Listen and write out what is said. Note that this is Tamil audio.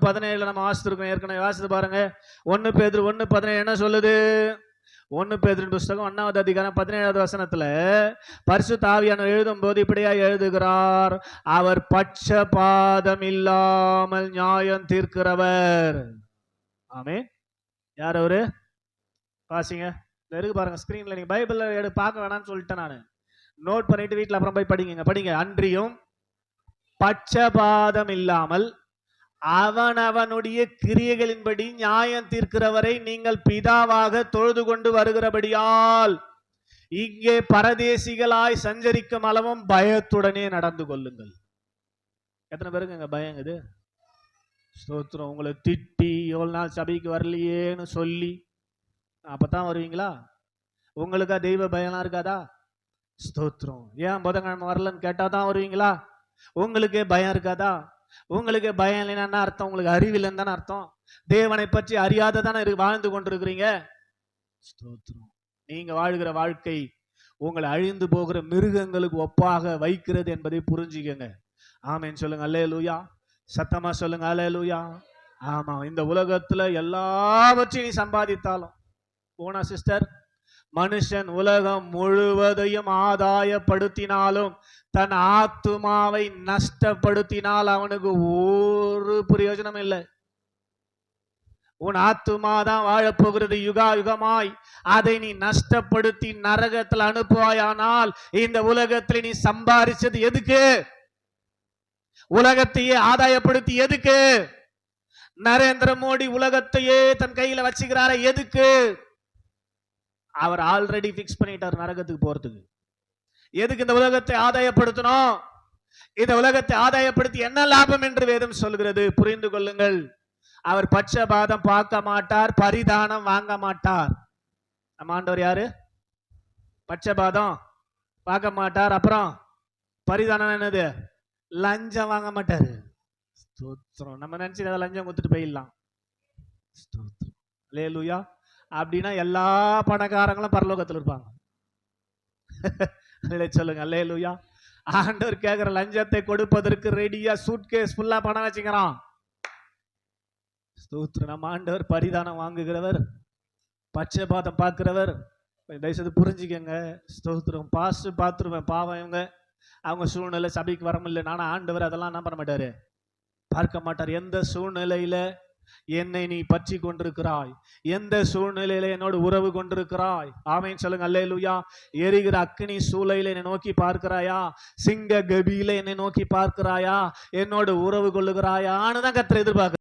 17 நம்ம வாசித்திருக்கோம், ஏற்கனவே வாசித்து பாருங்க. 1 பேதுரு 1:17 என்ன சொல்லுது? 1 பேதுருவின் புஸ்தகம் 1வது அதிகாரம் 17வது வசனத்துல பரிசுத்த ஆவியானவர் எழுதும் போது இப்படியா எழுதுகிறார், அவர் பட்சபாதம் இல்லாமல் நியாயம் தீர்க்கிறவர். ஆமென். யார் அவரு? வாசிங்க. இருக்கு பாருங்க ஸ்கிரீன்ல. நீங்க பைபிள்ல பார்க்க வேணாம்னு சொல்லிட்டேன் நானு. நோட் பண்ணிட்டு வீட்டுல அப்புறம் போய் படிங்க. அன்றியும் பட்சபாதம் இல்லாமல் அவனவனுடைய கிரியைகளின்படி நியாயம் தீர்க்கிறவரை நீங்கள் பிதாவாக தொழுது கொண்டு வருகிறபடியால் இங்கே பரதேசிகளாய் சஞ்சரிக்கும் அளவும் பயத்துடனே நடந்து கொள்ளுங்கள். எத்தனை பேருக்கு அங்க பயங்குது? ஸ்தோத்திரம். உங்களை திட்டி எவ்வளவு நாள் சபைக்கு வரலையேன்னு சொல்லி அப்பதான் வருவீங்களா? உங்களுக்கா தெய்வ பயம்லாம் இருக்காதா? ஸ்தோத்திரம். ஏன் புதன்கிழமை வரலன்னு கேட்டாதான் வருவீங்களா? உங்களுக்கே பயம் இருக்காதா? உங்களுக்கு பயம் இல்லைன்னா அர்த்தம் உங்களுக்கு அறிவில்லைன்னு தானே அர்த்தம். தேவனை பற்றி அறியாததானே வாழ்ந்து கொண்டிருக்கிறீங்க. ஸ்தோத்திரம். நீங்க வாழ்கிற வாழ்க்கை உங்களை அழிந்து போகிற மிருகங்களுக்கு ஒப்பாக வைக்கிறது என்பதை புரிஞ்சுக்கங்க. ஆமேன்னு சொல்லுங்க. அல்லேலூயா. சத்தமா சொல்லுங்க. அல்லேலூயா. ஆமா. இந்த உலகத்துல எல்லாவற்றையும் நீ சம்பாதித்தாலும் போனா சிஸ்டர், மனுஷன் உலகம் முழுவதையும் ஆதாயப்படுத்தினாலும் தன் ஆத்துமாவை நஷ்டப்படுத்தினால் அவனுக்கு ஒரு பிரயோஜனம் இல்லை. உன் ஆத்துமா தான் வாழப்போகிறது யுகா யுகமாய். அதை நீ நஷ்டப்படுத்தி நரகத்தில் அனுப்புவாயானால் இந்த உலகத்தில் நீ சம்பாதிச்சது எதுக்கு? உலகத்தையே ஆதாயப்படுத்தி எதுக்கு? நரேந்திர மோடி உலகத்தையே தன் கையில வச்சுக்கிறார எதுக்கு? அவர் ஆல்ரெடி பிக்ஸ் பண்ணிட்டார் நரகத்துக்கு போறதுக்கு. எதுக்கு இந்த உலகத்தை ஆதாயப்படுத்தணும்? இந்த உலகத்தை ஆதாயப்படுத்தி என்ன லாபம் என்று வேதம் சொல்கிறது. புரிந்து கொள்ளுங்கள். அவர் பட்சபாதம் பார்க்க மாட்டார், பரிதானம் வாங்க மாட்டார். நம்ம ஆண்டவர் யாரு? பட்சபாதம் பார்க்க மாட்டார். அப்புறம் பரிதானம் என்னது? லஞ்சம் வாங்க மாட்டாரு. ஸ்தோத்திரம். நம்ம நினைச்சு லஞ்சம் கொடுத்துட்டு போயிடலாம். ஸ்தோத்திரம். அல்லேலூயா. அப்படின்னா எல்லா பணக்காரங்களும் பரலோகத்தில் இருப்பாங்க. சொல்லுங்க. அல்லேலூயா. ஆண்டவர் கேட்கிற லஞ்சத்தை கொடுப்பதற்கு ரெடியா சூட்கேஸ் ஃபுல்லா பணம் வச்சுக்கிறான். ஸ்தோத்திரம். நம்ம ஆண்டவர் பரிதானம் வாங்குகிறவர், பட்சபாதம் பார்க்கிறவர். தயவுசெய்து புரிஞ்சுக்கங்க. ஸ்தோத்திரம். பாஸ்ட் பார்த்துருவேன், பாவம் இவங்க அவங்க சூழ்நிலை சபைக்கு வர முடியல. நானா ஆண்டவர் அதெல்லாம் என்ன பண்ண மாட்டாரு, பார்க்க மாட்டார். எந்த சூழ்நிலையில என்னை நீ பற்றி கொண்டிருக்கிறாய், எந்த சூழ்நிலையில என்னோடு உறவு கொண்டிருக்கிறாய். ஆமேன் சொல்லுங்க. அல்லேலூயா. எரிகிற அக்கினி சூளையில என்னை நோக்கி பார்க்கிறாயா? சிங்க கபியில என்னை நோக்கி பார்க்கிறாயா? என்னோடு உறவு கொள்ளுகிறாயான்னு தான் கர்த்தர் எதிர்பார்க்க.